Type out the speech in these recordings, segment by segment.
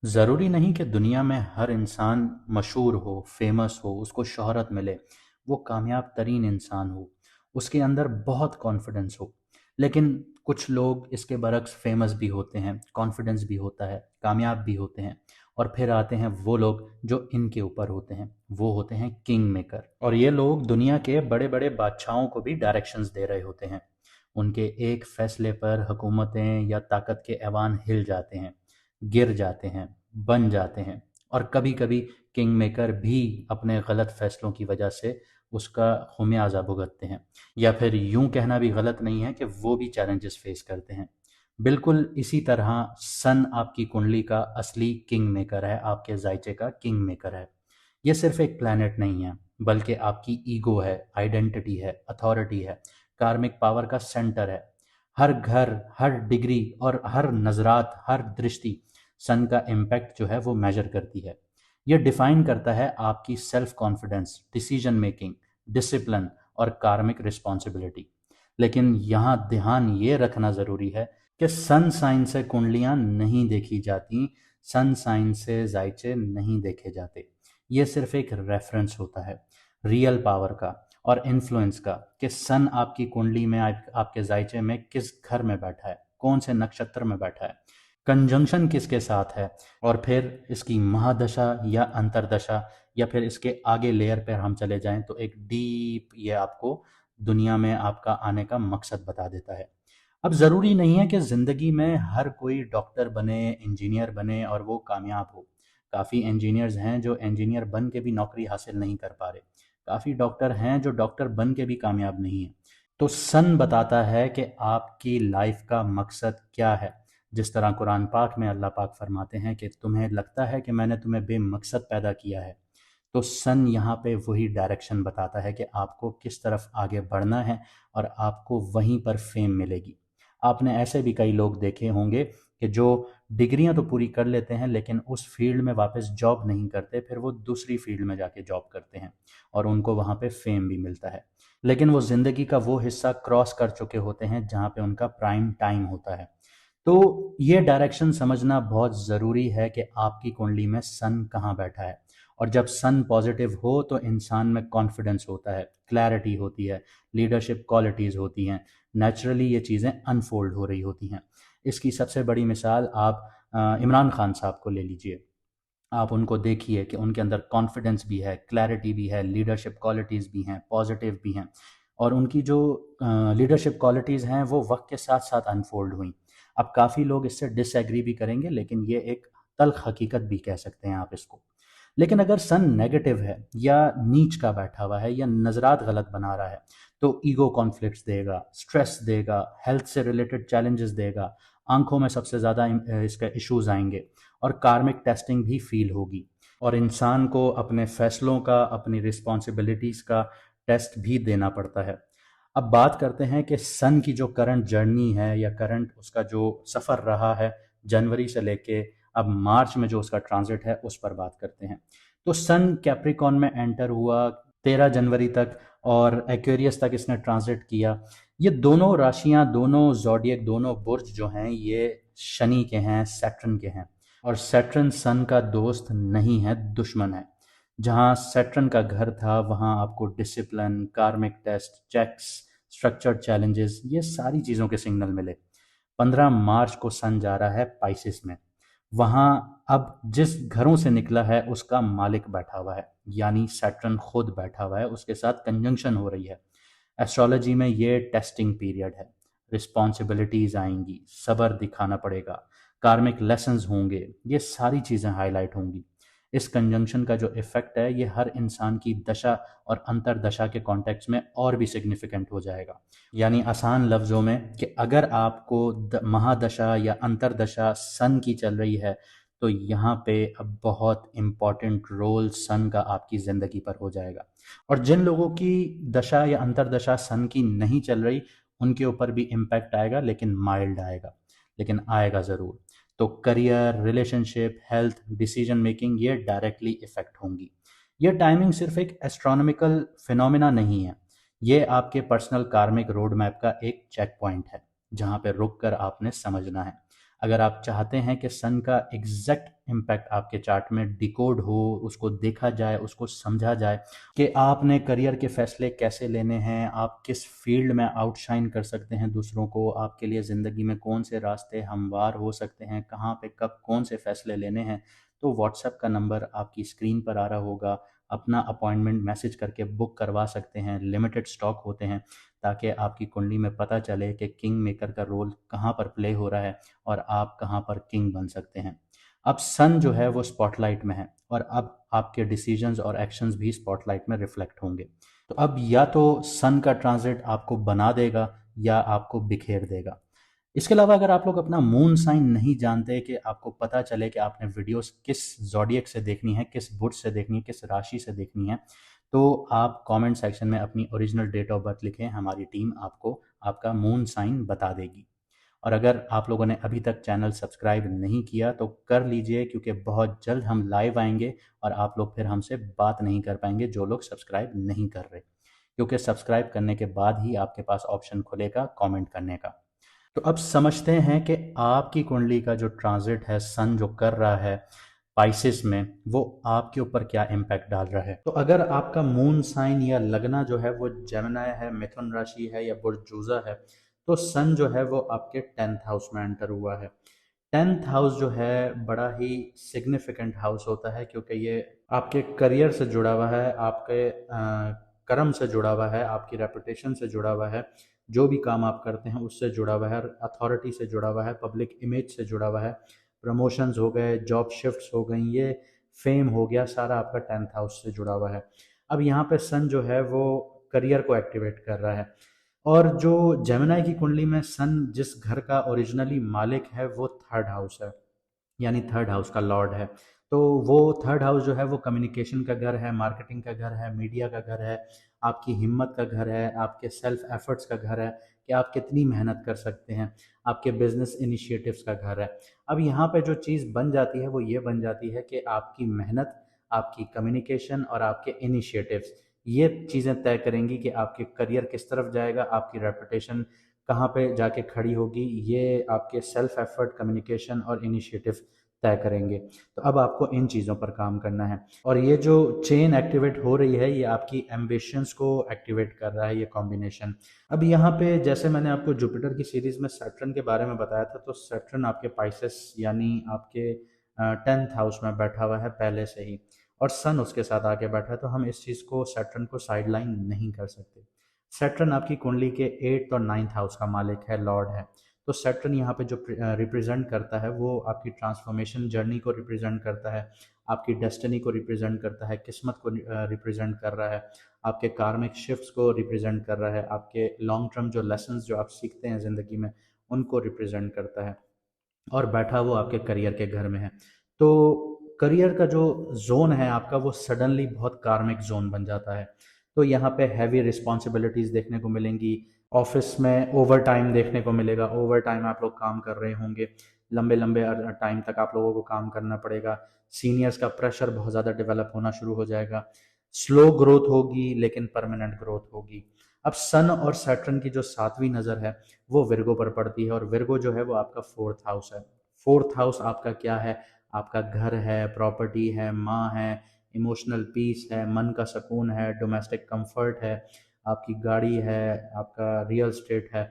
ज़रूरी नहीं कि दुनिया में हर इंसान मशहूर हो, फेमस हो, उसको शोहरत मिले, वो कामयाब तरीन इंसान हो, उसके अंदर बहुत कॉन्फिडेंस हो। लेकिन कुछ लोग इसके बरक्स फेमस भी होते हैं, कॉन्फिडेंस भी होता है, कामयाब भी होते हैं। और फिर आते हैं वो लोग जो इनके ऊपर होते हैं, वो होते हैं किंग मेकर। और ये लोग दुनिया के बड़े बड़े बादशाहों को भी डायरेक्शंस दे रहे होते हैं। उनके एक फैसले पर हुकूमतें या ताकत के ऐवान हिल जाते हैं, गिर जाते हैं, बन जाते हैं। और कभी कभी किंग मेकर भी अपने गलत फैसलों की वजह से उसका खुमियाजा भुगतते हैं। या फिर यूं कहना भी गलत नहीं है कि वो भी चैलेंजेस फेस करते हैं। बिल्कुल इसी तरह सन आपकी कुंडली का असली किंग मेकर है, आपके जायचे का किंग मेकर है। ये सिर्फ एक प्लैनेट नहीं है, बल्कि आपकी ईगो है, आइडेंटिटी है, अथॉरिटी है, कार्मिक पावर का सेंटर है। हर घर, हर डिग्री और हर नजरात, हर दृष्टि सन का इम्पैक्ट जो है वो मेजर करती है। ये डिफाइन करता है आपकी self confidence, decision making, discipline और कार्मिक रिस्पॉन्सिबिलिटी। लेकिन यहाँ ध्यान ये रखना ज़रूरी है कि सन साइन से कुंडलियाँ नहीं देखी जाती, सन साइन से जायचे नहीं देखे जाते। ये सिर्फ एक रेफरेंस होता है रियल पावर का और इन्फ्लुएंस का, कि सन आपकी कुंडली में आपके जायचे में किस घर में बैठा है, कौन से नक्षत्र में बैठा है, कंजंक्शन किसके साथ है। और फिर इसकी महादशा या अंतरदशा, या फिर इसके आगे लेयर पर हम चले जाएं तो एक डीप, ये आपको दुनिया में आपका आने का मकसद बता देता है। अब ज़रूरी नहीं है कि ज़िंदगी में हर कोई डॉक्टर बने, इंजीनियर बने और वो कामयाब हो। काफ़ी इंजीनियर्स हैं जो इंजीनियर बन के भी नौकरी हासिल नहीं कर पा रहे। काफ़ी डॉक्टर हैं जो डॉक्टर बन के भी कामयाब नहीं हैं। तो सन बताता है कि आपकी लाइफ का मकसद क्या है। जिस तरह कुरान पाक में अल्लाह पाक फरमाते हैं कि तुम्हें लगता है कि मैंने तुम्हें बेमकसद पैदा किया है, तो सन यहाँ पे वही डायरेक्शन बताता है कि आपको किस तरफ आगे बढ़ना है और आपको वहीं पर फेम मिलेगी। आपने ऐसे भी कई लोग देखे होंगे कि जो डिग्रियां तो पूरी कर लेते हैं लेकिन उस फील्ड में वापस जॉब नहीं करते, फिर वो दूसरी फील्ड में जाके जॉब करते हैं और उनको वहाँ पे फेम भी मिलता है। लेकिन वो ज़िंदगी का वो हिस्सा क्रॉस कर चुके होते हैं जहाँ पे उनका प्राइम टाइम होता है। तो ये डायरेक्शन समझना बहुत ज़रूरी है कि आपकी कुंडली में सन कहाँ बैठा है। और जब सन पॉजिटिव हो तो इंसान में कॉन्फिडेंस होता है, क्लैरिटी होती है, लीडरशिप क्वालिटीज़ होती हैं, नेचुरली ये चीज़ें अनफोल्ड हो रही होती हैं। इसकी सबसे बड़ी मिसाल आप इमरान खान साहब को ले लीजिए। आप उनको देखिए कि उनके अंदर कॉन्फिडेंस भी है, क्लैरिटी भी है, लीडरशिप क्वालिटीज़ भी हैं, पॉजिटिव भी हैं। और उनकी जो लीडरशिप क्वालिटीज़ हैं वो वक्त के साथ साथ अनफोल्ड हुई। अब काफ़ी लोग इससे डिसएग्री भी करेंगे, लेकिन ये एक तल्ख हकीकत भी कह सकते हैं आप इसको। लेकिन अगर सन नेगेटिव है या नीच का बैठा हुआ है या नज़रात गलत बना रहा है, तो ईगो कॉन्फ्लिक्ट्स देगा, स्ट्रेस देगा, हेल्थ से रिलेटेड चैलेंजेस देगा, आंखों में सबसे ज़्यादा इसके इश्यूज आएंगे और कार्मिक टेस्टिंग भी फील होगी। और इंसान को अपने फैसलों का, अपनी रिस्पॉन्सिबिलिटीज़ का टेस्ट भी देना पड़ता है। अब बात करते हैं कि सन की जो करंट जर्नी है या करंट उसका जो सफ़र रहा है जनवरी से लेके अब मार्च में जो उसका ट्रांजिट है उस पर बात करते हैं। तो सन कैप्रिकॉन में एंटर हुआ 13 जनवरी तक और एक्वेरियस तक इसने ट्रांजिट किया। ये दोनों राशियां, दोनों जॉडियक, दोनों बुर्ज जो हैं ये शनि के हैं, सैटर्न के हैं। और सैटर्न सन का दोस्त नहीं है, दुश्मन है। जहाँ सैटर्न का घर था वहाँ आपको डिसिप्लिन, कार्मिक टेस्ट, चेक्स, स्ट्रक्चर्ड चैलेंजेस, ये सारी चीज़ों के सिग्नल मिले। 15 मार्च को सन जा रहा है पाइसिस में। वहाँ अब जिस घरों से निकला है उसका मालिक बैठा हुआ है, यानी सैटर्न खुद बैठा हुआ है, उसके साथ कंजंक्शन हो रही है। एस्ट्रोलॉजी में ये टेस्टिंग पीरियड है। रिस्पॉन्सिबिलिटीज आएंगी, सब्र दिखाना पड़ेगा, कार्मिक लेसन्स होंगे, ये सारी चीज़ें हाईलाइट होंगी। इस कंजंक्शन का जो इफेक्ट है ये हर इंसान की दशा और अंतरदशा के कॉन्टेक्स्ट में और भी सिग्निफिकेंट हो जाएगा। यानी आसान लफ्ज़ों में कि अगर आपको महादशा या अंतरदशा सन की चल रही है तो यहाँ पे अब बहुत इम्पॉर्टेंट रोल सन का आपकी ज़िंदगी पर हो जाएगा। और जिन लोगों की दशा या अंतरदशा सन की नहीं चल रही उनके ऊपर भी इम्पैक्ट आएगा, लेकिन माइल्ड आएगा, लेकिन आएगा ज़रूर। तो career, relationship, health, decision making ये डायरेक्टली इफेक्ट होंगी। ये टाइमिंग सिर्फ एक एस्ट्रोनॉमिकल फिनोमिना नहीं है, ये आपके पर्सनल कार्मिक रोड मैप का एक चेक पॉइंट है जहाँ पे रुक कर आपने समझना है। अगर आप चाहते हैं कि सन का एग्जैक्ट इम्पैक्ट आपके चार्ट में डिकोड हो, उसको देखा जाए, उसको समझा जाए कि आपने करियर के फैसले कैसे लेने हैं, आप किस फील्ड में आउटशाइन कर सकते हैं दूसरों को, आपके लिए ज़िंदगी में कौन से रास्ते हमवार हो सकते हैं, कहाँ पे कब कौन से फैसले लेने हैं, तो व्हाट्सएप का नंबर आपकी स्क्रीन पर आ रहा होगा। अपना अपॉइंटमेंट मैसेज करके बुक करवा सकते हैं। लिमिटेड स्टॉक होते हैं, ताकि आपकी कुंडली में पता चले कि किंग मेकर का रोल कहाँ पर प्ले हो रहा है और आप कहाँ पर किंग बन सकते हैं। अब सन जो है वो स्पॉटलाइट में है, और अब आपके डिसीजंस और एक्शंस भी स्पॉटलाइट में रिफ्लेक्ट होंगे। तो अब या तो सन का ट्रांजिट आपको बना देगा या आपको बिखेर देगा। इसके अलावा अगर आप लोग अपना मून साइन नहीं जानते, कि आपको पता चले कि आपने वीडियोस किस ज़ोडिएक से देखनी है, किस बुट से देखनी है, किस राशि से देखनी है, तो आप कमेंट सेक्शन में अपनी ओरिजिनल डेट ऑफ बर्थ लिखें। हमारी टीम आपको आपका मून साइन बता देगी। और अगर आप लोगों ने अभी तक चैनल सब्सक्राइब नहीं किया तो कर लीजिए, क्योंकि बहुत जल्द हम लाइव आएंगे और आप लोग फिर हमसे बात नहीं कर पाएंगे जो लोग सब्सक्राइब नहीं कर रहे, क्योंकि सब्सक्राइब करने के बाद ही आपके पास ऑप्शन खुलेगा कमेंट करने का। तो अब समझते हैं कि आपकी कुंडली का जो ट्रांजिट है, सन जो कर रहा है पाइसिस में, वो आपके ऊपर क्या इम्पैक्ट डाल रहा है। तो अगर आपका मून साइन या लगना जो है वो जेमिनी है, मिथुन राशि है या बुर्जूजा है, तो सन जो है वो आपके 10th हाउस में एंटर हुआ है। 10th हाउस जो है बड़ा ही सिग्निफिकेंट हाउस होता है, क्योंकि ये आपके करियर से जुड़ा हुआ है, आपके कर्म से जुड़ा हुआ है, आपकी रेपुटेशन से जुड़ा हुआ है, जो भी काम आप करते हैं उससे जुड़ा हुआ है, अथॉरिटी से जुड़ा हुआ है, पब्लिक इमेज से जुड़ा हुआ है, प्रमोशंस हो गए, जॉब शिफ्ट्स हो गई, ये फेम हो गया, सारा आपका 10th हाउस से जुड़ा हुआ है। अब यहाँ पे सन जो है वो करियर को एक्टिवेट कर रहा है। और जो जेमिनी की कुंडली में सन जिस घर का ओरिजिनली मालिक है वो 3rd हाउस है, यानी 3rd हाउस का लॉर्ड है। तो वो 3rd हाउस जो है वो कम्युनिकेशन का घर है, मार्केटिंग का घर है, मीडिया का घर है, आपकी हिम्मत का घर है, आपके सेल्फ एफर्ट्स का घर है, कि आप कितनी मेहनत कर सकते हैं, आपके बिजनेस इनिशिएटिव्स का घर है। अब यहाँ पे जो चीज़ बन जाती है वो ये बन जाती है कि आपकी मेहनत, आपकी कम्युनिकेशन और आपके इनिशिएटिव्स, ये चीज़ें तय करेंगी कि आपके करियर किस तरफ जाएगा, आपकी रेपुटेशन कहाँ पे जाके खड़ी होगी। ये आपके सेल्फ एफर्ट, कम्युनिकेशन और इनिशिएटिव तय करेंगे। तो अब आपको इन चीज़ों पर काम करना है। और ये जो चेन एक्टिवेट हो रही है, ये आपकी एम्बिशंस को एक्टिवेट कर रहा है, ये कॉम्बिनेशन। अब यहाँ पे जैसे मैंने आपको जुपिटर की सीरीज में सैटर्न के बारे में बताया था, तो सैटर्न आपके पाइसेस यानी आपके 10th हाउस में बैठा हुआ है पहले से ही, और सन उसके साथ आके बैठा है, तो हम इस चीज़ को, सैटर्न को साइडलाइन नहीं कर सकते। सैटर्न आपकी कुंडली के 8th और 9th हाउस का मालिक है, लॉर्ड है। तो सैटर्न यहाँ पे जो रिप्रेजेंट करता है वो आपकी ट्रांसफॉर्मेशन जर्नी को रिप्रेजेंट करता है, आपकी डेस्टिनी को रिप्रेजेंट करता है, किस्मत को रिप्रेजेंट कर रहा है, आपके कार्मिक शिफ्ट्स को रिप्रेजेंट कर रहा है, आपके लॉन्ग टर्म जो लेसन्स जो आप सीखते हैं ज़िंदगी में उनको रिप्रेजेंट करता है। और बैठा वो आपके करियर के घर में है। तो करियर का जो जोन है आपका, वो सडनली बहुत कार्मिक जोन बन जाता है। तो यहाँ पे हैवी रिस्पॉन्सिबिलिटीज़ देखने को मिलेंगी, ऑफिस में ओवर टाइम देखने को मिलेगा, ओवर टाइम आप लोग काम कर रहे होंगे, लंबे लंबे टाइम तक आप लोगों को काम करना पड़ेगा, सीनियर्स का प्रेशर बहुत ज़्यादा डेवलप होना शुरू हो जाएगा, स्लो ग्रोथ होगी लेकिन परमानेंट ग्रोथ होगी। अब सन और सैटर्न की जो 7वीं नज़र है वो विर्गो पर पड़ती है, और विर्गो जो है वो आपका 4th हाउस है। 4th हाउस आपका क्या है? आपका घर है, प्रॉपर्टी है, माँ है, इमोशनल पीस है, मन का सुकून है, डोमेस्टिक कंफर्ट है, आपकी गाड़ी है, आपका रियल स्टेट है।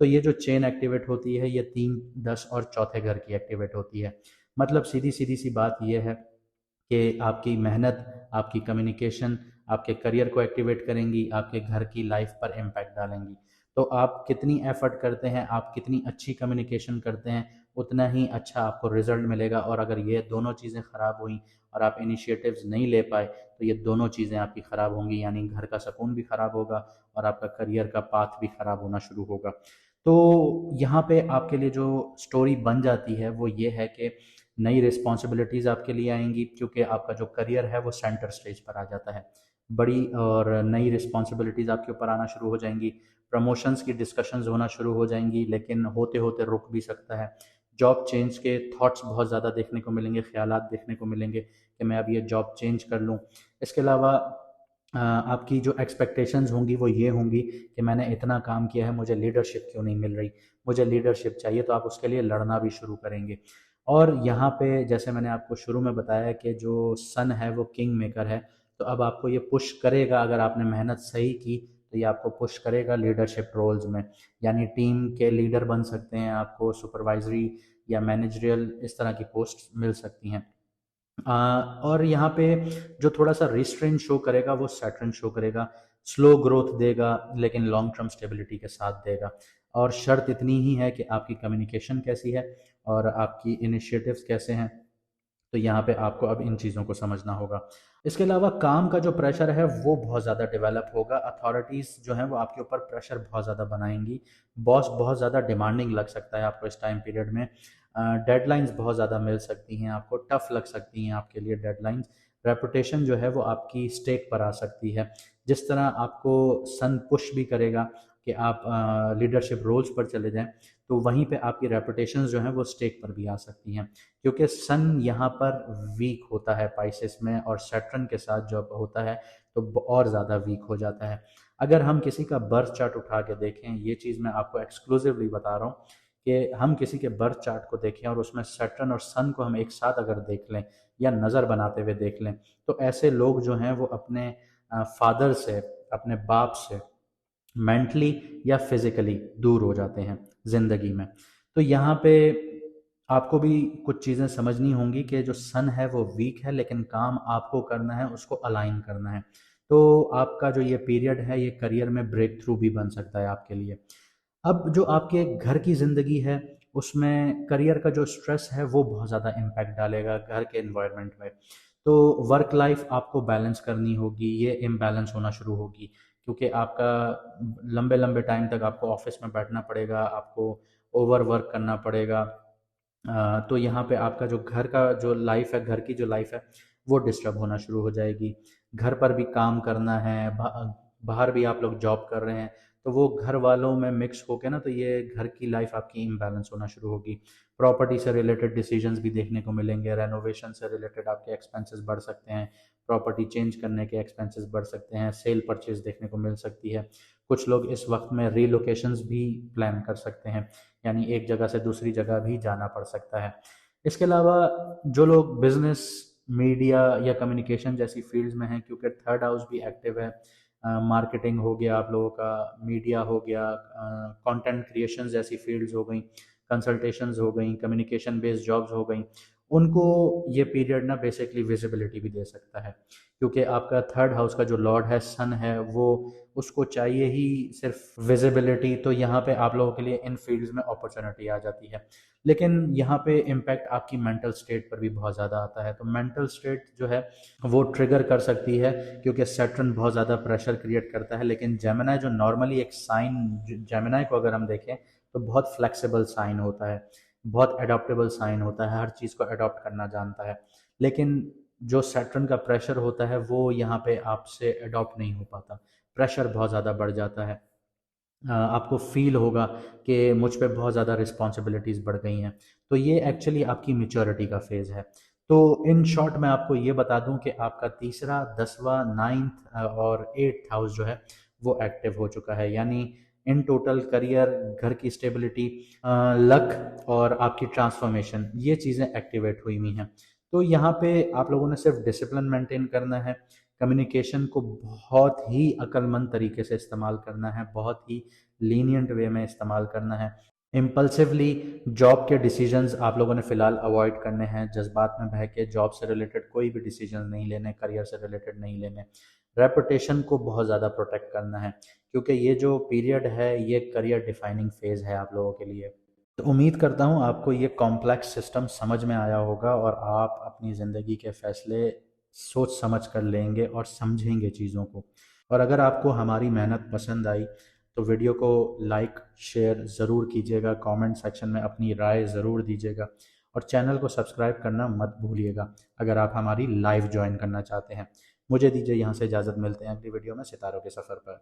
तो ये जो चेन एक्टिवेट होती है, ये 3, 10 और चौथे घर की एक्टिवेट होती है। मतलब सीधी सीधी सी बात ये है कि आपकी मेहनत, आपकी कम्युनिकेशन आपके करियर को एक्टिवेट करेंगी, आपके घर की लाइफ पर इम्पैक्ट डालेंगी। तो आप कितनी एफर्ट करते हैं, आप कितनी अच्छी कम्युनिकेशन करते हैं, उतना ही अच्छा आपको रिजल्ट मिलेगा। और अगर ये दोनों चीज़ें ख़राब हुई और आप इनिशिएटिव्स नहीं ले पाए, तो ये दोनों चीज़ें आपकी ख़राब होंगी, यानी घर का सुकून भी ख़राब होगा और आपका करियर का पाथ भी ख़राब होना शुरू होगा। तो यहाँ पे आपके लिए जो स्टोरी बन जाती है वो ये है कि नई रिस्पॉन्सिबिलिटीज़ आपके लिए आएंगी, क्योंकि आपका जो करियर है वो सेंटर स्टेज पर आ जाता है। बड़ी और नई रिस्पॉन्सिबिलिटीज़ आपके ऊपर आना शुरू हो जाएंगी, प्रमोशंस की डिस्कशंस होना शुरू हो जाएंगी, लेकिन होते होते रुक भी सकता है। जॉब चेंज के थॉट्स बहुत ज़्यादा देखने को मिलेंगे, ख्यालात देखने को मिलेंगे कि मैं अब ये जॉब चेंज कर लूँ। इसके अलावा आपकी जो एक्सपेक्टेशंस होंगी वो ये होंगी कि मैंने इतना काम किया है, मुझे लीडरशिप क्यों नहीं मिल रही, मुझे लीडरशिप चाहिए, तो आप उसके लिए लड़ना भी शुरू करेंगे। और यहाँ पे जैसे मैंने आपको शुरू में बताया कि जो सन है वो किंग मेकर है, तो अब आपको ये पुश करेगा, अगर आपने मेहनत सही की तो ये आपको पुश करेगा लीडरशिप रोल्स में, यानी टीम के लीडर बन सकते हैं, आपको सुपरवाइजरी या मैनेजरियल इस तरह की पोस्ट मिल सकती हैं। और यहाँ पे जो थोड़ा सा रिस्ट्रेंट शो करेगा वो सैटर्न शो करेगा, स्लो ग्रोथ देगा लेकिन लॉन्ग टर्म स्टेबिलिटी के साथ देगा। और शर्त इतनी ही है कि आपकी कम्युनिकेशन कैसी है और आपकी इनिशिएटिव्स कैसे हैं, तो यहाँ पे आपको अब इन चीज़ों को समझना होगा। इसके अलावा काम का जो प्रेशर है वो बहुत ज़्यादा डेवलप होगा, अथॉरिटीज़ जो हैं वो आपके ऊपर प्रेशर बहुत ज़्यादा बनाएंगी, बॉस बहुत ज़्यादा डिमांडिंग लग सकता है आपको इस टाइम पीरियड में, डेडलाइंस बहुत ज़्यादा मिल सकती हैं आपको, टफ लग सकती हैं आपके लिए डेडलाइंस, रेपुटेशन जो है वो आपकी स्टेक पर आ सकती है। जिस तरह आपको सन पुश भी करेगा कि आप लीडरशिप रोल्स पर चले जाएं, तो वहीं पे आपकी रेपुटेशन जो हैं वो स्टेक पर भी आ सकती हैं, क्योंकि सन यहाँ पर वीक होता है पाइसेस में, और सैटर्न के साथ जब होता है तो और ज़्यादा वीक हो जाता है। अगर हम किसी का बर्थ चार्ट उठा के देखें, ये चीज़ मैं आपको एक्सक्लूसिवली बता रहा हूँ, कि हम किसी के बर्थ चार्ट को देखें और उसमें सैटर्न और सन को हम एक साथ अगर देख लें या नज़र बनाते हुए देख लें, तो ऐसे लोग जो हैं वो अपने फादर से, अपने बाप से मेंटली या फिजिकली दूर हो जाते हैं ज़िंदगी में। तो यहाँ पे आपको भी कुछ चीज़ें समझनी होंगी कि जो सन है वो वीक है, लेकिन काम आपको करना है, उसको अलाइन करना है। तो आपका जो ये पीरियड है ये करियर में ब्रेक थ्रू भी बन सकता है आपके लिए। अब जो आपके घर की ज़िंदगी है उसमें करियर का जो स्ट्रेस है वो बहुत ज़्यादा इम्पैक्ट डालेगा घर के एनवायरनमेंट में। तो वर्क लाइफ आपको बैलेंस करनी होगी, ये इम्बैलेंस होना शुरू होगी, क्योंकि आपका लंबे लंबे टाइम तक आपको ऑफिस में बैठना पड़ेगा, आपको ओवर वर्क करना पड़ेगा। तो यहाँ पे आपका जो घर का जो लाइफ है, घर की जो लाइफ है वो डिस्टर्ब होना शुरू हो जाएगी। घर पर भी काम करना है, बाहर भी आप लोग जॉब कर रहे हैं, तो वो घर वालों में मिक्स होके ना, तो ये घर की लाइफ आपकी इम्बैलेंस होना शुरू होगी। प्रॉपर्टी से रिलेटेड डिसीजंस भी देखने को मिलेंगे, रेनोवेशन से रिलेटेड आपके एक्सपेंसेस बढ़ सकते हैं, प्रॉपर्टी चेंज करने के एक्सपेंसेस बढ़ सकते हैं, सेल परचेज देखने को मिल सकती है। कुछ लोग इस वक्त में रीलोकेशंस भी प्लान कर सकते हैं, यानी एक जगह से दूसरी जगह भी जाना पड़ सकता है। इसके अलावा जो लोग बिजनेस, मीडिया या कम्युनिकेशन जैसी फील्ड्स में हैं, क्योंकि थर्ड हाउस भी एक्टिव है, मार्केटिंग हो गया आप लोगों का, मीडिया हो गया, कंटेंट क्रिएशन जैसी फील्ड्स हो गई, कंसल्टेशंस हो गई, कम्युनिकेशन बेस्ड जॉब्स हो गई, उनको ये पीरियड ना बेसिकली विजिबिलिटी भी दे सकता है, क्योंकि आपका थर्ड हाउस का जो लॉर्ड है, सन है, वो उसको चाहिए ही सिर्फ विजिबिलिटी। तो यहाँ पे आप लोगों के लिए इन फील्ड्स में अपॉर्चुनिटी आ जाती है। लेकिन यहाँ पे इम्पैक्ट आपकी मेंटल स्टेट पर भी बहुत ज़्यादा आता है, तो मेंटल स्टेट जो है वो ट्रिगर कर सकती है, क्योंकि सैटर्न बहुत ज़्यादा प्रेशर क्रिएट करता है। लेकिन जेमिनी जो नॉर्मली एक साइन, जेमिनी को अगर हम देखें तो बहुत फ्लेक्सिबल साइन होता है, बहुत अडॉप्टेबल साइन होता है, हर चीज़ को अडॉप्ट करना जानता है। लेकिन जो सैटर्न का प्रेशर होता है वो यहाँ पे आपसे अडॉप्ट नहीं हो पाता, प्रेशर बहुत ज़्यादा बढ़ जाता है। आपको फील होगा कि मुझ पे बहुत ज़्यादा रिस्पॉन्सिबिलिटीज़ बढ़ गई हैं। तो ये एक्चुअली आपकी मैच्योरिटी का फेज़ है। तो इन शॉर्ट मैं आपको ये बता दूं कि आपका तीसरा, 10वां, 9th और 8th हाउस जो है वो एक्टिव हो चुका है, यानी इन टोटल करियर, घर की स्टेबिलिटी, लक और आपकी ट्रांसफॉर्मेशन, ये चीज़ें एक्टिवेट हुई हुई हैं। तो यहाँ पे आप लोगों ने सिर्फ डिसिप्लिन मेंटेन करना है, कम्युनिकेशन को बहुत ही अक्लमंद तरीके से इस्तेमाल करना है, बहुत ही लीनियंट वे में इस्तेमाल करना है। इम्पल्सिवली जॉब के डिसीजंस आप लोगों ने फ़िलहाल अवॉइड करने हैं, जज्बात में बह के जॉब से रिलेटेड कोई भी डिसीजन नहीं लेने, करियर से रिलेटेड नहीं लेने। रेपुटेशन को बहुत ज़्यादा प्रोटेक्ट करना है, क्योंकि ये जो पीरियड है ये करियर डिफाइनिंग फेज़ है आप लोगों के लिए। तो उम्मीद करता हूँ आपको ये कॉम्प्लेक्स सिस्टम समझ में आया होगा और आप अपनी ज़िंदगी के फैसले सोच समझ कर लेंगे और समझेंगे चीज़ों को। और अगर आपको हमारी मेहनत पसंद आई तो वीडियो को लाइक शेयर ज़रूर कीजिएगा, कमेंट सेक्शन में अपनी राय ज़रूर दीजिएगा, और चैनल को सब्सक्राइब करना मत भूलिएगा अगर आप हमारी लाइव ज्वाइन करना चाहते हैं। मुझे दीजिए यहाँ से इजाज़त, मिलते हैं अगली वीडियो में सितारों के सफ़र पर।